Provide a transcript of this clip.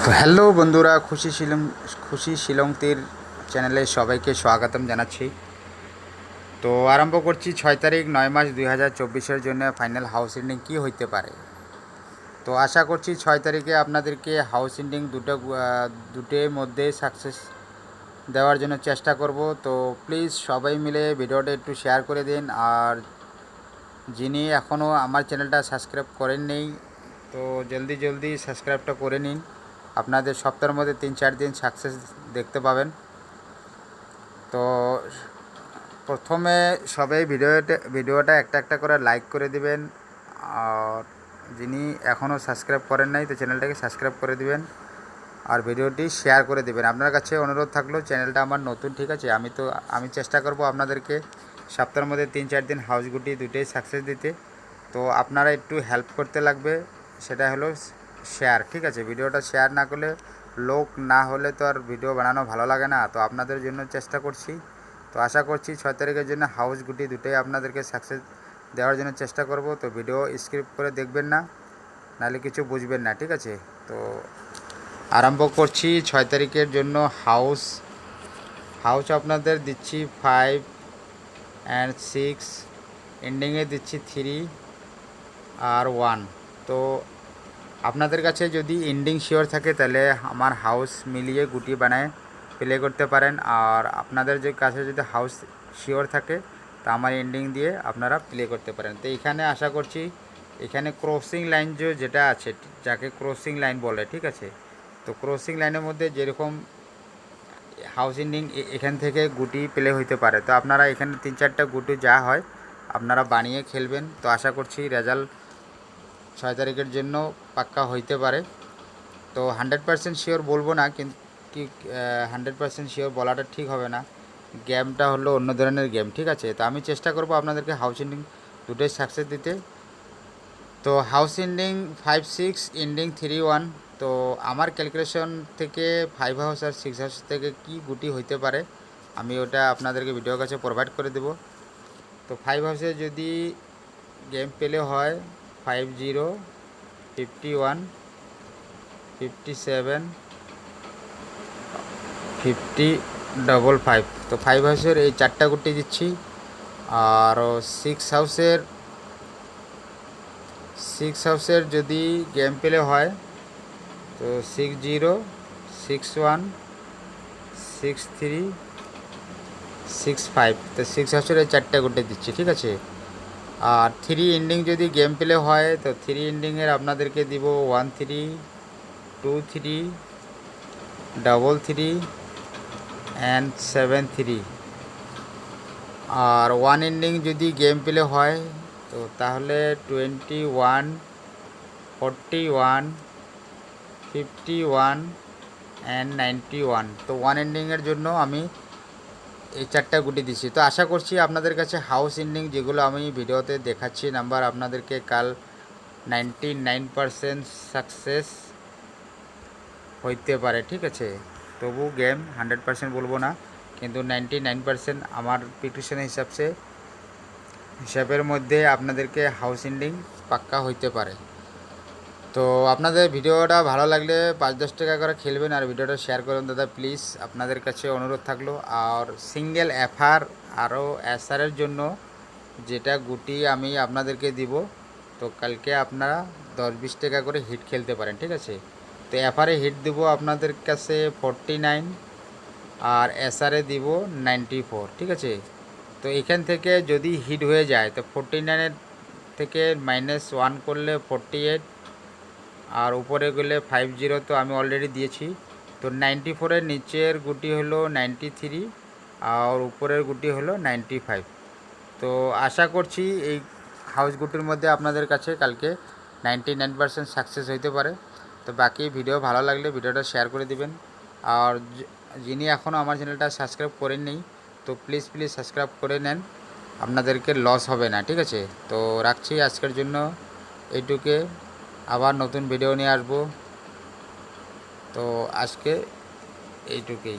তো হ্যালো বন্ধুরা, খুশি শিলং তীর চ্যানেলে সবাইকে স্বাগতম জানাচ্ছি। তো আরম্ভ করছি 6 তারিখ 9 মাস 2024-এর জন্য ফাইনাল হাউস এন্ডিং কী হইতে পারে। তো আশা করছি 6 তারিখে আপনাদেরকে হাউস এন্ডিং দুটোর মধ্যে সাকসেস দেওয়ার জন্য চেষ্টা করব। তো প্লিজ সবাই মিলে ভিডিওটা একটু শেয়ার করে দিন। আর যিনি এখনও আমার চ্যানেলটা সাবস্ক্রাইব করেন নেই, তো জলদি সাবস্ক্রাইবটা করে নিন। আপনাদের সপ্তাহের মধ্যে 3-4 দিন সাকসেস দেখতে পাবেন। তো প্রথমে সবাই ভিডিওটা একটা একটা করে লাইক করে দিবেন। আর যিনি এখনও সাবস্ক্রাইব করেন নাই, তো চ্যানেলটাকে সাবস্ক্রাইব করে দিবেন আর ভিডিওটি শেয়ার করে দিবেন। আপনার কাছে অনুরোধ থাকলো, চ্যানেলটা আমার নতুন, ঠিক আছে। আমি চেষ্টা করব আপনাদেরকে সপ্তাহের মধ্যে 3-4 দিন হাউস গুটি দুটোই সাকসেস দিতে। তো আপনারা একটু হেল্প করতে লাগবে, সেটা হলো শেয়ার, ঠিক আছে। ভিডিওটা শেয়ার না করলে, লোক না হলে তো আর ভিডিও বানানো ভালো লাগে না। তো আপনাদের জন্য চেষ্টা করছি। তো আশা করছি 6 তারিখের জন্য হাউস গুটি দুটোই আপনাদেরকে সাকসেস দেওয়ার জন্য চেষ্টা করব। তো ভিডিও স্ক্রিপ্ট করে দেখবেন না, নাহলে কিছু বুঝবেন না, ঠিক আছে। তো আরম্ভ করছি 6 তারিখের জন্য হাউস আপনাদের দিচ্ছি 5 অ্যান্ড 6, এন্ডিংয়ে দিচ্ছি 3 আর 1। তো আপনাদের কাছে যদি এন্ডিং শিওর থাকে, তাহলে আমার হাউস মিলিয়ে গুটি বানায় প্লে করতে পারেন। আর আপনাদের যে কাছে যদি হাউস শিওর থাকে, তা আমার এন্ডিং দিয়ে আপনারা প্লে করতে পারেন। তো এখানে আশা করছি, এখানে ক্রসিং লাইন যেটা আছে, যাকে ক্রসিং লাইন বলে, ঠিক আছে। তো ক্রসিং লাইনের মধ্যে যেরকম হাউস এন্ডিং এখান থেকে গুটি প্লে হইতে পারে। তো আপনারা এখানে 3-4টা গুটি যা হয় আপনারা বানিয়ে খেলবেন। তো আশা করছি রেজাল্ট 6 তারিখের জন্য পাক্কা হইতে পারে। তো 100% শিওর বলবো না, কিন্তু 100% শিওর বলাটা ঠিক হবে না। গেমটা হলো অন্য ধরনের গেম, ঠিক আছে। তো আমি চেষ্টা করব আপনাদেরকে হাউস এন্ডিং দুটোই সাকসেস দিতে। তো হাউস এন্ডিং 5-6, এন্ডিং 3-1। তো আমার ক্যালকুলেশন থেকে 5 হাউস আর 6 হাউস থেকে কি গুটি হইতে পারে, আমি ওটা আপনাদেরকে ভিডিওর কাছে প্রোভাইড করে দেব। তো 5 হাউসে যদি গেম প্লে হয় 50, 51, 57, 50, 55। তো 5 হাউসের এই 4টা গুটি দিচ্ছি। আর 6 হাউসের যদি গেম প্লে হয়, তো 60, 61, 63, 65। তো 6 হাউসের এই 4টা গুটি দিচ্ছি, ঠিক আছে। আর 3 এন্ডিং যদি গেম প্লে হয়, তো 3 এন্ডিংয়ের আপনাদেরকে দিব 1, 3, 2, 3, 3, 3 অ্যান্ড 7, 3। আর 1 এন্ডিং যদি গেম প্লে হয়, তো তাহলে 21, 41, 51 অ্যান্ড 91। তো 1 এন্ডিংয়ের জন্য আমি এই 4টা গুটি দিচ্ছি। তো আশা করছি আপনাদের কাছে হাউস এন্ডিং যেগুলো আমি ভিডিওতে দেখাচ্ছি নাম্বার, আপনাদেরকে কাল 99% সাকসেস হইতে পারে, ঠিক আছে। তবু গেম 100% বলবো না, কিন্তু 99% আমার প্রেডিকশনের হিসাবের মধ্যে আপনাদেরকে হাউস এন্ডিং পাক্কা হইতে পারে। তো আপনাদের ভিডিওটা ভালো লাগলে 5-10 টাকা করে খেলবেন আর ভিডিওটা শেয়ার করুন দাদা, প্লিজ। আপনাদের কাছে অনুরোধ থাকলো। আর সিঙ্গেল এফআর আরও এসআরের জন্য যেটা গুটি আমি আপনাদেরকে দিব, তো কালকে আপনারা 10-20 টাকা করে হিট খেলতে পারেন, ঠিক আছে। তো এফআরে হিট দিব আপনাদের কাছে 49 আর এসআরে দিব 94, ঠিক আছে। তো এখান থেকে যদি হিট হয়ে যায়, তো 49-এর থেকে -1 করলে 48, আর উপরে গেলে 50, তো আমি অলরেডি দিয়েছি। তো 94-এর নিচের গুটি হলো 93 আর উপরের গুটি হলো 95। তো আশা করছি এই হাউস গুটির মধ্যে আপনাদের কাছে কালকে 99% সাকসেস হইতে পারে। তো বাকি ভিডিও ভালো লাগলে ভিডিওটা শেয়ার করে দিবেন। আর যিনি এখনও আমার চ্যানেলটা সাবস্ক্রাইব করেননি, তো প্লিজ সাবস্ক্রাইব করে নেন, আপনাদেরকে লস হবে না, ঠিক আছে। তো রাখছি আজকের জন্য এইটুকে, আবার নতুন ভিডিও নিয়ে আসবো। তো আজকে এইটুকুই।